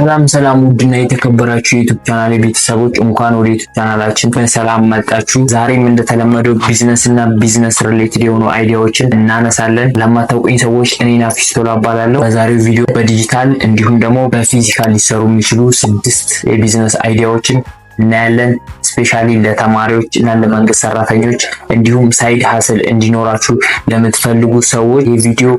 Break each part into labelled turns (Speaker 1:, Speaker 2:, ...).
Speaker 1: ሰላም ውድና የተከበራችሁ የዩቲዩብ ቻናል ቤተሰቦች እንኳን ወደ ዩቲዩብ ቻናላችን በሰላም መጣችሁ። ዛሬም እንደተለመደው ቢዝነስ እና ቢዝነስ ሪሌትድ የሆኑ አይዲያዎችን እናነሳለን። ለማታውቁኝ ሰዎች እኔ ናፊስቶላ እባላለሁ። በዛሬው ቪዲዮ በዲጂታል እንዲሁም ደግሞ በፊዚካል ሊሰሩ የሚችሉ 6 የቢዝነስ አይዲያዎችን እናያለን። ስፔሻሊ ለተማሪዎች እና ለመንግስት ሰራተኞች እንዲሁም ሳይድ ሀስል እንዲኖራችሁ ለምትፈልጉ ሰዎች ይህ ቪዲዮ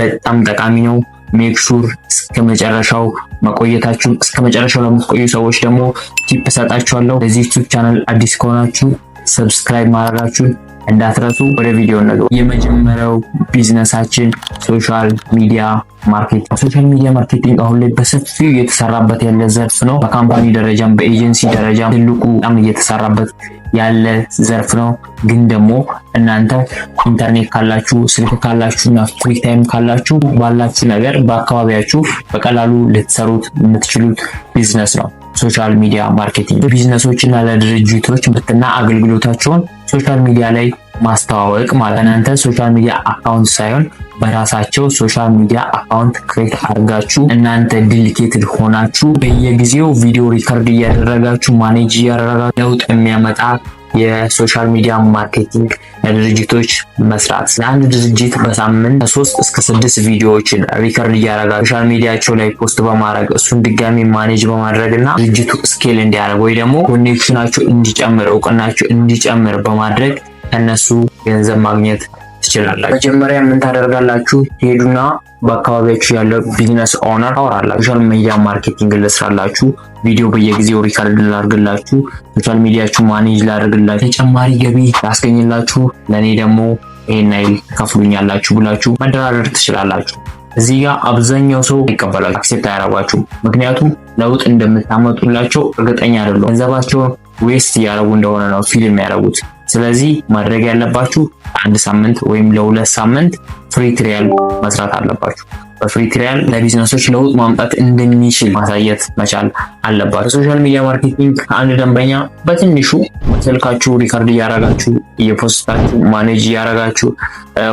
Speaker 1: በጣም ጠቃሚ ነው። ሜክ ሹር እስከመጨረሻው መቆየታችሁ። እስከመጨረሻው ለምትቆዩ ሰዎች ደግሞ ቲፕ ሰጣችኋለሁ። ለዚህ ዩቲዩብ ቻናል አዲስ ከሆናችሁ ሰብስክራይብ ማድረጋችሁን እንዳትረሱ። ወደ ቪዲዮ እንገባ። የመጀመሪያው ቢዝነሳችን ሶሻል ሚዲያ ማርኬቲንግ። ሶሻል ሚዲያ ማርኬቲንግ አሁን ላይ በሰፊው እየተሰራበት ያለ ዘርፍ ነው። በካምፓኒ ደረጃም በኤጀንሲ ደረጃም ትልቁ በጣም እየተሰራበት ያለ ዘርፍ ነው። ግን ደግሞ እናንተ ኢንተርኔት ካላችሁ፣ ስልክ ካላችሁና ፍሪ ታይም ካላችሁ ባላችሁ ነገር በአካባቢያችሁ በቀላሉ ልትሰሩት የምትችሉት ቢዝነስ ነው ሶሻል ሚዲያ ማርኬቲንግ። ቢዝነሶችና ለድርጅቶች ምርትና አገልግሎታቸውን ሶሻል ሚዲያ ላይ ማስተዋወቅ ማለት እናንተ ሶሻል ሚዲያ አካውንት ሳይሆን በራሳቸው ሶሻል ሚዲያ አካውንት ክሬት አድርጋችሁ እናንተ ዴዲኬትድ ሆናችሁ በየጊዜው ቪዲዮ ሪከርድ እያደረጋችሁ ማኔጅ እያደረጋችሁ ለውጥ የሚያመጣ የሶሻል ሚዲያ ማርኬቲንግ ለድርጅቶች መስራት። ለአንድ ድርጅት በሳምንት ከ3 እስከ 6 ቪዲዮዎችን ሪከርድ እያደረጋችሁ ሶሻል ሚዲያቸው ላይ ፖስት በማድረግ እሱን ድጋሚ ማኔጅ በማድረግ እና ድርጅቱ ስኬል እንዲያደርግ ወይ ደግሞ ኮኔክሽናችሁ እንዲጨምር እውቅናችሁ እንዲጨምር በማድረግ ከነሱ ገንዘብ ማግኘት ትችላላችሁ። መጀመሪያ ምን ታደርጋላችሁ? ሄዱና በአካባቢያችሁ ያለው ቢዝነስ ኦነር ታወራላችሁ። ሶሻል ሚዲያ ማርኬቲንግ ልስራላችሁ፣ ቪዲዮ በየጊዜው ሪከርድ ላድርግላችሁ፣ ሶሻል ሚዲያችሁ ማኔጅ ላድርግላችሁ፣ ተጨማሪ ገቢ ላስገኝላችሁ፣ ለኔ ደግሞ ይሄን አይል ከፍሉኛላችሁ ብላችሁ መደራደር ትችላላችሁ። እዚህ ጋር አብዛኛው ሰው ይቀበላችሁ፣ አክሴፕት አያደርጓችሁም። ምክንያቱም ለውጥ እንደምታመጡላቸው እርግጠኛ አይደሉም። ገንዘባቸውን ዌስት እያደረጉ እንደሆነ ነው ፊልም ያደረጉት። ስለዚህ ማድረግ ያለባችሁ አንድ ሳምንት ወይም ለ2 ሳምንት ፍሪ ትሪያል መስራት አለባችሁ። በፍሪ ትሪያል ለቢዝነሶች ለውጥ ማምጣት እንደሚችል ማሳየት መቻል አለባችሁ። ሶሻል ሚዲያ ማርኬቲንግ አንድ ደንበኛ በትንሹ ስልካችሁ ሪከርድ እያደረጋችሁ እየፖስታችሁ ማኔጅ እያደረጋችሁ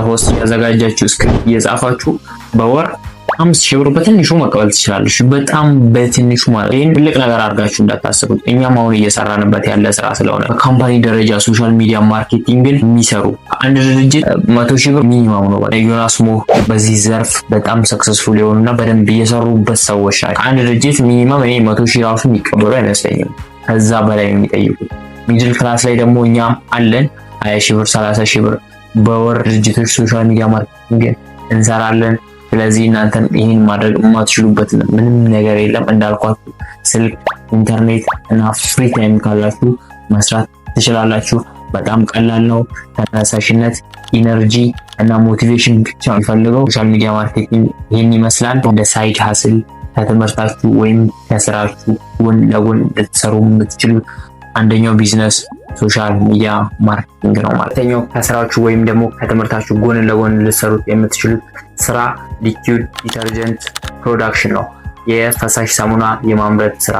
Speaker 1: ሆስት ያዘጋጃችሁ ስክሪፕት እየጻፋችሁ በወር 5,000 ብር በትንሹ መቀበል ትችላለች። በጣም በትንሹ ማለት ይሄን ትልቅ ነገር አድርጋችሁ እንዳታስቡት። እኛም አሁን እየሰራንበት ያለ ስራ ስለሆነ በካምፓኒ ደረጃ ሶሻል ሚዲያ ማርኬቲንግን የሚሰሩ አንድ ድርጅት 100,000 ብር ሚኒማም ነው። ዮናስ ሞ በዚህ ዘርፍ በጣም ሰክሰስፉል የሆኑና በደንብ እየሰሩበት ሰዎች ናቸው። አንድ ድርጅት ሚኒማም እኔ 100,000 ራሱ የሚቀበሉ አይመስለኝም። ከዛ በላይ የሚጠይቁት። ሚድል ክላስ ላይ ደግሞ እኛም አለን 20,000 ብር 30,000 ብር በወር ድርጅቶች ሶሻል ሚዲያ ማርኬቲንግን እንሰራለን። ስለዚህ እናንተ ይሄን ማድረግ የማትችሉበት ምንም ነገር የለም። እንዳልኳችሁ ስልክ፣ ኢንተርኔት እና ፍሪ ታይም ካላችሁ መስራት ትችላላችሁ። በጣም ቀላል ነው። ተነሳሽነት፣ ኢነርጂ እና ሞቲቬሽን ብቻ የሚፈልገው ሶሻል ሚዲያ ማርኬቲንግ ይሄን ይመስላል። እንደ ሳይድ ሀስል ከተመርታችሁ ወይም ከስራችሁ ጎን ለጎን ልትሰሩ የምትችሉት አንደኛው ቢዝነስ ሶሻል ሚዲያ ማርኬቲንግ ነው። ማለትኛው ከስራችሁ ወይም ደግሞ ከትምህርታችሁ ጎን ለጎን ልትሰሩት የምትችሉት ስራ ሊኩዊድ ዲተርጀንት ፕሮዳክሽን ነው። የፈሳሽ ሳሙና የማምረት ስራ።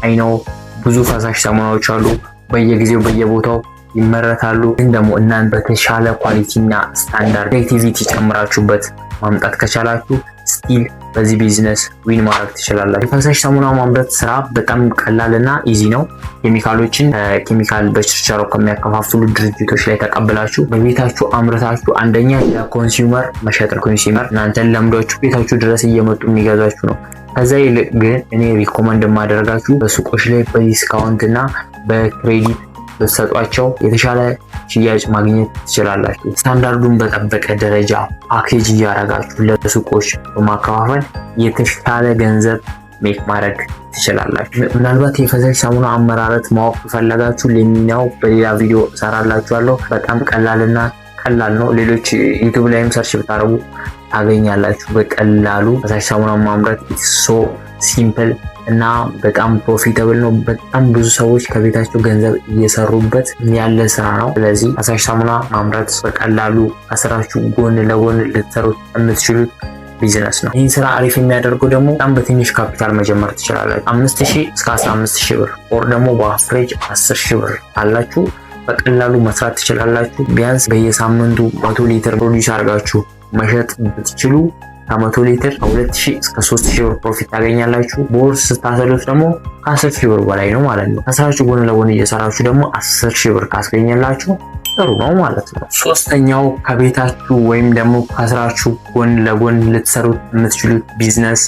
Speaker 1: አይኖ ብዙ ፈሳሽ ሳሙናዎች አሉ፣ በየጊዜው በየቦታው ይመረታሉ። ግን ደግሞ እናንተ በተሻለ ኳሊቲና ስታንዳርድ ክሬቲቪቲ ጨምራችሁበት ማምጣት ከቻላችሁ ስቲል በዚህ ቢዝነስ ዊን ማድረግ ትችላላችሁ። የፈሳሽ ሳሙና ማምረት ስራ በጣም ቀላልና ኢዚ ነው። ኬሚካሎችን ኬሚካል በችርቻሮ ከሚያከፋፍሉ ድርጅቶች ላይ ተቀብላችሁ በቤታችሁ አምርታችሁ አንደኛ ለኮንሱመር መሸጥ ነው። ኮንሱመር እናንተን ለምዷችሁ ቤታችሁ ድረስ እየመጡ የሚገዛችሁ ነው። ከዛ ይልቅ ግን እኔ ሪኮመንድ የማደርጋችሁ በሱቆች ላይ በዲስካውንት እና በክሬዲት በሰጧቸው የተሻለ ሽያጭ ማግኘት ትችላላችሁ። ስታንዳርዱን በጠበቀ ደረጃ ፓኬጅ እያደረጋችሁ ለሱቆች በማከፋፈል የተሻለ ገንዘብ ሜክ ማድረግ ትችላላችሁ። ምናልባት የፈሳሽ ሳሙና አመራረት ማወቅ ከፈለጋችሁ ለሚናው በሌላ ቪዲዮ እሰራላችኋለሁ። በጣም ቀላልና ቀላል ነው። ሌሎች ዩቲዩብ ላይም ሰርች ብታደርጉ ታገኛላችሁ በቀላሉ። ፈሳሽ ሳሙና ማምረት ሶ ሲምፕል እና በጣም ፕሮፊታብል ነው። በጣም ብዙ ሰዎች ከቤታቸው ገንዘብ እየሰሩበት ያለ ስራ ነው። ስለዚህ ፈሳሽ ሳሙና ማምረት በቀላሉ ከስራችሁ ጎን ለጎን ልትሰሩት የምትችሉት ቢዝነስ ነው። ይህን ስራ አሪፍ የሚያደርገው ደግሞ በጣም በትንሽ ካፒታል መጀመር ትችላላችሁ። 5,000 እስከ 15,000 ብር ኦር ደግሞ በአፍሬጅ 10,000 ብር አላችሁ በቀላሉ መስራት ትችላላችሁ። ቢያንስ በየሳምንቱ 100 ሊትር ፕሮዲዩስ አድርጋችሁ መሸጥ ብትችሉ ከ100 ሊትር ከ2000 እስከ 3000 ብር ፕሮፊት ታገኛላችሁ። በወር ስታሰሉት ደግሞ ከ10000 ብር በላይ ነው ማለት ነው። ከስራችሁ ጎን ለጎን እየሰራችሁ ደግሞ 10000 ብር ካስገኛላችሁ ጥሩ ነው ማለት ነው። ሶስተኛው ከቤታችሁ ወይም ደግሞ ከስራችሁ ጎን ለጎን ልትሰሩት የምትችሉት ቢዝነስ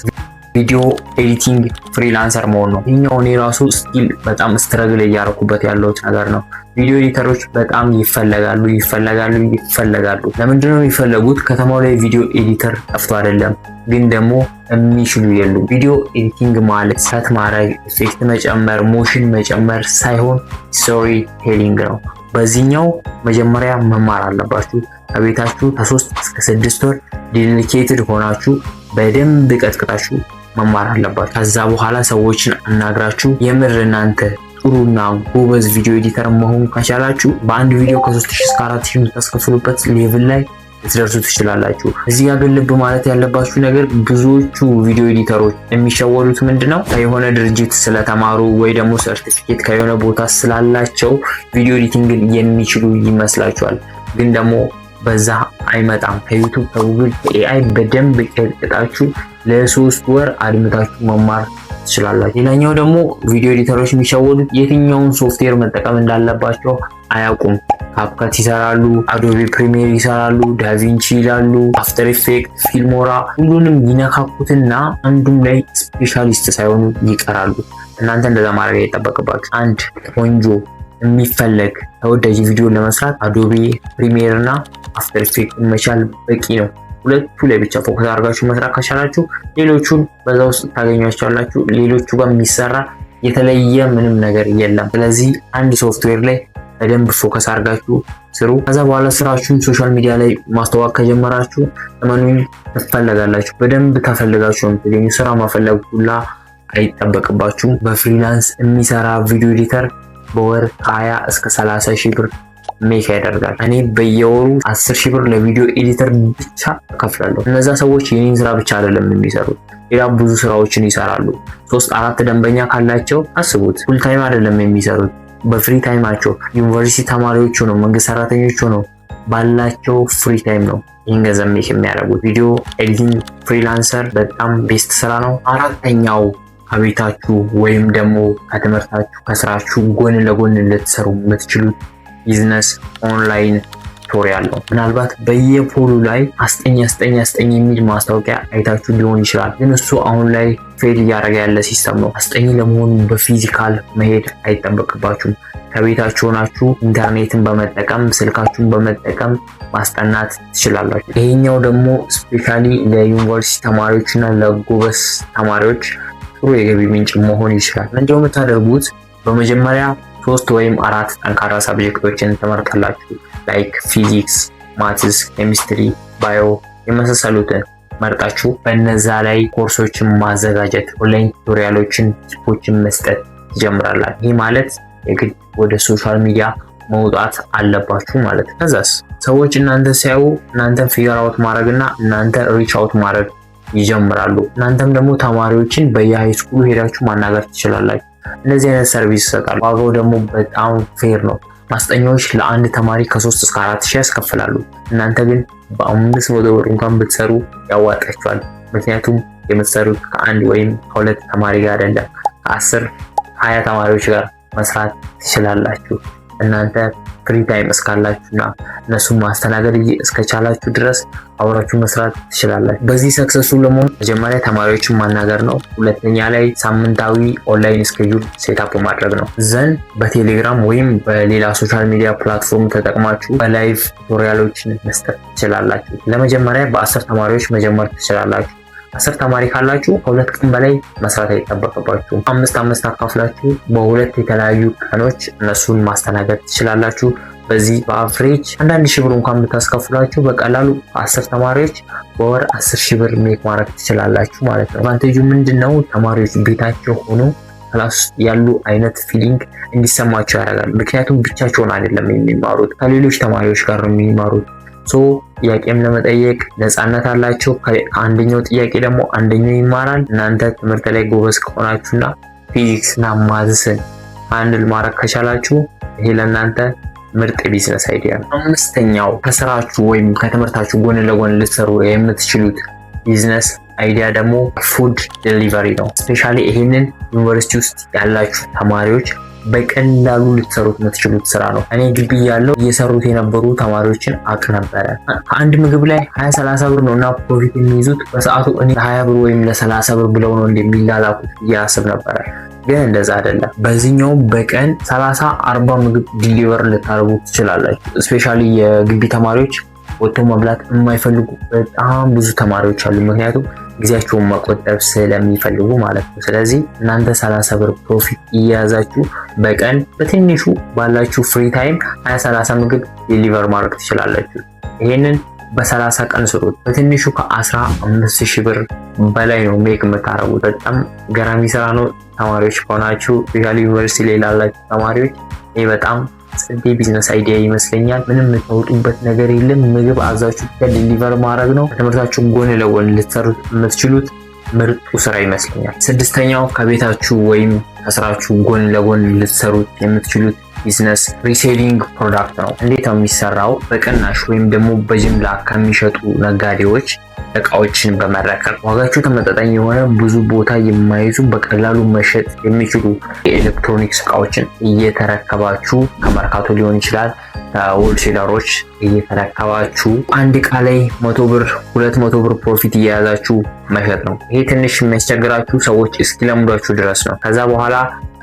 Speaker 1: ቪዲዮ ኤዲቲንግ ፍሪላንሰር መሆን ነው። ይሄኛው እኔ ራሱ ስቲል በጣም ስትረግል እያደረኩበት ያለሁት ነገር ነው። ቪዲዮ ኤዲተሮች በጣም ይፈለጋሉ። ለምንድነው የሚፈለጉት? ከተማው ላይ ቪዲዮ ኤዲተር ጠፍቶ አይደለም፣ ግን ደግሞ የሚችሉ የሉ። ቪዲዮ ኤዲቲንግ ማለት ሰት ማድረግ፣ ኢፌክት መጨመር፣ ሞሽን መጨመር ሳይሆን ስቶሪ ቴሊንግ ነው። በዚህኛው መጀመሪያ መማር አለባችሁ። ከቤታችሁ ከ3 እስከ 6 ወር ዴዲኬትድ ሆናችሁ በደንብ ቀጥቅጣችሁ መማር አለባችሁ። ከዛ በኋላ ሰዎችን አናግራችሁ የምር እናንተ ጥሩና ጎበዝ ቪዲዮ ኤዲተር መሆን ከቻላችሁ በአንድ ቪዲዮ ከ3000 እስከ 4000 የምታስከፍሉበት ሌቭል ላይ ልትደርሱ ትችላላችሁ። እዚህ ጋር ግን ልብ ማለት ያለባችሁ ነገር ብዙዎቹ ቪዲዮ ኤዲተሮች የሚሸወዱት ምንድነው? ከየሆነ ድርጅት ስለተማሩ ወይ ደግሞ ሰርቲፊኬት ከየሆነ ቦታ ስላላቸው ቪዲዮ ኤዲቲንግን የሚችሉ ይመስላችኋል። ግን ደግሞ በዛ አይመጣም። ከዩቲዩብ ከጉግል ከኤአይ በደንብ ቀጥቅጣችሁ ለ3 ወር አድምታችሁ መማር ትችላላችሁ። ሌላኛው ደግሞ ቪዲዮ ኤዲተሮች የሚሸወዱት የትኛውን ሶፍትዌር መጠቀም እንዳለባቸው አያውቁም። ካፕካት ይሰራሉ፣ አዶቤ ፕሪሚየር ይሰራሉ፣ ዳቪንቺ ይላሉ፣ አፍተር ኢፌክት፣ ፊልሞራ ሁሉንም ይነካኩትና አንዱም ላይ ስፔሻሊስት ሳይሆኑ ይቀራሉ። እናንተ እንደዛ ማድረግ አይጠበቅባችሁ። አንድ ቆንጆ የሚፈለግ ተወዳጅ ቪዲዮ ለመስራት አዶቤ ፕሪሚየር እና አፍተር ኢፌክት መቻል በቂ ነው። ሁለቱ ላይ ብቻ ፎከስ አድርጋችሁ መስራት ከቻላችሁ ሌሎቹን በዛ ውስጥ ታገኟቸዋላችሁ። ሌሎቹ ጋር የሚሰራ የተለየ ምንም ነገር የለም። ስለዚህ አንድ ሶፍትዌር ላይ በደንብ ፎከስ አድርጋችሁ ስሩ። ከዛ በኋላ ስራችሁን ሶሻል ሚዲያ ላይ ማስተዋወቅ ከጀመራችሁ እመኑኝ ትፈለጋላችሁ። በደንብ ተፈልጋችሁ የምትገኙ ስራ መፈለግ ሁላ አይጠበቅባችሁም። በፍሪላንስ የሚሰራ ቪዲዮ ኤዲተር በወር 20 እስከ 30 ሺህ ብር ሜክ ያደርጋል። እኔ በየወሩ 10 ሺህ ብር ለቪዲዮ ኤዲተር ብቻ እከፍላለሁ። እነዛ ሰዎች የኔን ስራ ብቻ አይደለም የሚሰሩት፣ ሌላ ብዙ ስራዎችን ይሰራሉ። 3-4 ደንበኛ ካላቸው አስቡት፣ ፉል ታይም አይደለም የሚሰሩት፣ በፍሪ ታይማቸው ዩኒቨርሲቲ ተማሪዎች ነው፣ መንግስት ሰራተኞች ነው፣ ባላቸው ፍሪ ታይም ነው ይህን ገንዘብ ሜክ የሚያደርጉት። ቪዲዮ ኤዲቲንግ ፍሪላንሰር በጣም ቤስት ስራ ነው። አራተኛው ከቤታችሁ ወይም ደግሞ ከትምህርታችሁ ከስራችሁ ጎን ለጎን ልትሰሩ የምትችሉት ቢዝነስ ኦንላይን ቱቶሪያል ነው። ምናልባት በየፖሉ ላይ አስጠኝ የሚል ማስታወቂያ አይታችሁ ሊሆን ይችላል፣ ግን እሱ አሁን ላይ ፌል እያደረገ ያለ ሲስተም ነው። አስጠኝ ለመሆኑ በፊዚካል መሄድ አይጠበቅባችሁም። ከቤታችሁ ሆናችሁ ኢንተርኔትን በመጠቀም ስልካችሁን በመጠቀም ማስጠናት ትችላላችሁ። ይሄኛው ደግሞ ስፔሻሊ ለዩኒቨርሲቲ ተማሪዎችና ለጎበስ ተማሪዎች ጥሩ የገቢ ምንጭ መሆን ይችላል። ምንድነው የምታደርጉት? በመጀመሪያ 3 ወይም 4 ጠንካራ ሳብጀክቶችን ትመርጣላችሁ። ላይክ ፊዚክስ፣ ማትስ፣ ኬሚስትሪ፣ ባዮ የመሳሰሉትን መርጣችሁ በእነዛ ላይ ኮርሶችን ማዘጋጀት፣ ኦንላይን ቱቶሪያሎችን፣ ቲፖችን መስጠት ትጀምራላችሁ። ይህ ማለት የግድ ወደ ሶሻል ሚዲያ መውጣት አለባችሁ ማለት ነው። ከዛስ ሰዎች እናንተ ሲያዩ እናንተን ፊገር አውት ማድረግና እናንተ ሪች አውት ማድረግ ይጀምራሉ። እናንተም ደግሞ ተማሪዎችን በየሃይስኩሉ ሄዳችሁ ማናገር ትችላላችሁ። እንደዚህ አይነት ሰርቪስ ይሰጣሉ። ዋጋው ደግሞ በጣም ፌር ነው። ማስጠኛዎች ለአንድ ተማሪ ከ3 እስከ 4 ሺህ ያስከፍላሉ። እናንተ ግን በ500 ብር እንኳን ብትሰሩ ያዋጣችኋል። ምክንያቱም የምትሰሩት ከአንድ ወይም ከሁለት ተማሪ ጋር አይደለም፣ ከ10-20 ተማሪዎች ጋር መስራት ትችላላችሁ። እናንተ ፍሪ ታይም እስካላችሁና እነሱን ማስተናገድ እስከቻላችሁ ድረስ አብራችሁ መስራት ትችላላችሁ። በዚህ ሰክሰስፉል ለመሆን መጀመሪያ ተማሪዎችን ማናገር ነው። ሁለተኛ ላይ ሳምንታዊ ኦንላይን ስኬጁል ሴትአፕ ማድረግ ነው። ዘን በቴሌግራም ወይም በሌላ ሶሻል ሚዲያ ፕላትፎርም ተጠቅማችሁ በላይቭ ቱቶሪያሎችን መስጠት ትችላላችሁ። ለመጀመሪያ በ10 ተማሪዎች መጀመር ትችላላችሁ። 10 ተማሪ ካላችሁ ከሁለት ቀን በላይ መስራት አይጠበቅባችሁም። 5 አካፍላችሁ በሁለት የተለያዩ ቀኖች እነሱን ማስተናገድ ትችላላችሁ። በዚህ በአቨሬጅ 1000 ብር እንኳን ብታስከፍላችሁ በቀላሉ 10 ተማሪዎች በወር 10000 ብር ሜክ ማድረግ ትችላላችሁ ማለት ነው። አድቫንቴጁ ምንድነው? ተማሪዎች ቤታቸው ሆኖ ክላስ ውስጥ ያሉ አይነት ፊሊንግ እንዲሰማቸው ያደርጋል። ምክንያቱም ብቻቸውን አይደለም የሚማሩት፣ ከሌሎች ተማሪዎች ጋር ነው የሚማሩት። ጥያቄም ለመጠየቅ ነፃነት አላቸው። ከአንደኛው ጥያቄ ደግሞ አንደኛው ይማራል። እናንተ ትምህርት ላይ ጎበዝ ከሆናችሁና ፊዚክስና ማትስን ሃንድል ማድረግ ከቻላችሁ ይሄ ለእናንተ ምርጥ ቢዝነስ አይዲያ ነው። 5ኛው ከስራችሁ ወይም ከትምህርታችሁ ጎን ለጎን ልትሰሩ የምትችሉት ቢዝነስ አይዲያ ደግሞ ፉድ ዴሊቨሪ ነው። ስፔሻሊ ይሄንን ዩኒቨርሲቲ ውስጥ ያላችሁ ተማሪዎች በቀላሉ ልትሰሩት የምትችሉት ስራ ነው። እኔ ግቢ ያለው እየሰሩት የነበሩ ተማሪዎችን አቅ ነበረ። አንድ ምግብ ላይ 20-30 ብር ነው እና ፕሮፊት የሚይዙት በሰዓቱ እኔ 20 ብር ወይም ለ30 ብር ብለው ነው እንደሚላላኩት እያስብ ነበረ። ግን እንደዛ አይደለም። በዚህኛው በቀን 30-40 ምግብ ዲሊቨር ልታደርጉ ትችላላችሁ። ስፔሻሊ የግቢ ተማሪዎች ወጥቶ መብላት የማይፈልጉ በጣም ብዙ ተማሪዎች አሉ። ምክንያቱም ጊዜያቸውን መቆጠብ ስለሚፈልጉ ማለት ነው። ስለዚህ እናንተ 30 ብር ፕሮፊት እየያዛችሁ በቀን በትንሹ ባላችሁ ፍሪ ታይም 20-30 ምግብ ዴሊቨር ማድረግ ትችላላችሁ። ይሄንን በ30 ቀን ስሩት። በትንሹ ከ15,000 ብር በላይ ነው ሜክ የምታረጉት። በጣም ገራሚ ስራ ነው። ተማሪዎች ከሆናችሁ ስፔሻሊ ዩኒቨርሲቲ ላይ ላላችሁ ተማሪዎች ይሄ በጣም ጽዴ ቢዝነስ አይዲያ ይመስለኛል። ምንም የምታወጡበት ነገር የለም። ምግብ አዛችሁ ዴሊቨር ማድረግ ነው። ትምህርታችሁ ጎን ለጎን ልትሰሩት የምትችሉት ምርጡ ስራ ይመስለኛል። ስድስተኛው ከቤታችሁ ወይም ከስራችሁ ጎን ለጎን ልትሰሩት የምትችሉት ቢዝነስ ሪሴሊንግ ፕሮዳክት ነው። እንዴት ነው የሚሰራው? በቅናሽ ወይም ደግሞ በጅምላ ከሚሸጡ ነጋዴዎች እቃዎችን በመረከብ ዋጋቸው ተመጣጣኝ የሆነ ብዙ ቦታ የማይዙ በቀላሉ መሸጥ የሚችሉ የኤሌክትሮኒክስ እቃዎችን እየተረከባችሁ ከመርካቶ ሊሆን ይችላል ከሆልሴለሮች እየተረከባችሁ አንድ እቃ ላይ 100 ብር 200 ብር ፕሮፊት እየያዛችሁ መሸጥ ነው። ይሄ ትንሽ የሚያስቸግራችሁ ሰዎች እስኪለምዷችሁ ድረስ ነው። ከዛ በኋላ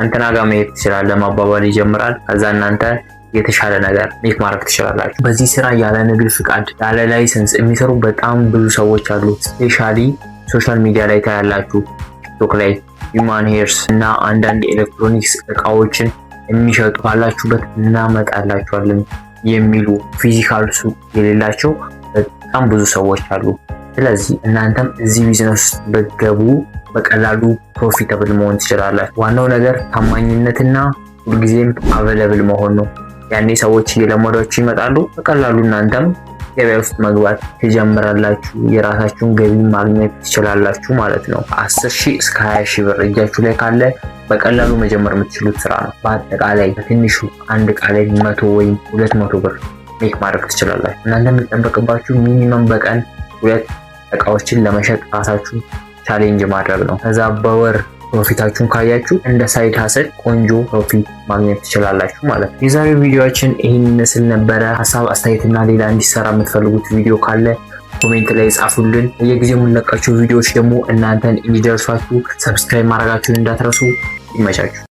Speaker 1: እንትና ጋር መሄድ ትችላለ ማባባል ይጀምራል። ከዛ እናንተ የተሻለ ነገር ሜክ ማድረግ ትችላላችሁ። በዚህ ስራ ያለ ንግድ ፍቃድ ያለ ላይሰንስ የሚሰሩ በጣም ብዙ ሰዎች አሉ። ስፔሻሊ ሶሻል ሚዲያ ላይ ታያላችሁ። ቲክቶክ ላይ ሂውማን ሄርስ እና አንዳንድ ኤሌክትሮኒክስ እቃዎችን የሚሸጡ ባላችሁበት እናመጣላችኋለን የሚሉ ፊዚካል ሱቅ የሌላቸው በጣም ብዙ ሰዎች አሉ። ስለዚህ እናንተም እዚህ ቢዝነስ ውስጥ በገቡ በቀላሉ ፕሮፊታብል መሆን ትችላላችሁ። ዋናው ነገር ታማኝነትና ሁልጊዜም አቬለብል መሆን ነው። ያኔ ሰዎች እየለመዷችሁ ይመጣሉ። በቀላሉ እናንተም ገበያ ውስጥ መግባት ትጀምራላችሁ። የራሳችሁን ገቢ ማግኘት ትችላላችሁ ማለት ነው። 10,000 እስከ 20,000 ብር እጃችሁ ላይ ካለ በቀላሉ መጀመር የምትችሉት ስራ ነው። በአጠቃላይ በትንሹ አንድ እቃ ላይ 100 ወይም 200 ብር ሜክ ማድረግ ትችላላችሁ። እናንተ የሚጠበቅባችሁ ሚኒመም በቀን 2 እቃዎችን ለመሸጥ ራሳችሁ ቻሌንጅ ማድረግ ነው። ከዛ በወር ፕሮፊታችሁን ካያችሁ እንደ ሳይድ ሀሰል ቆንጆ ፕሮፊት ማግኘት ትችላላችሁ ማለት ነው። የዛሬው ቪዲዮአችን ይህን ይመስል ነበረ። ሀሳብ አስተያየትና ሌላ እንዲሰራ የምትፈልጉት ቪዲዮ ካለ ኮሜንት ላይ ጻፉልን። በየጊዜው የምንለቃቸው ቪዲዮዎች ደግሞ እናንተን እንዲደርሷችሁ ሰብስክራይብ ማድረጋችሁን እንዳትረሱ። ይመቻችሁ።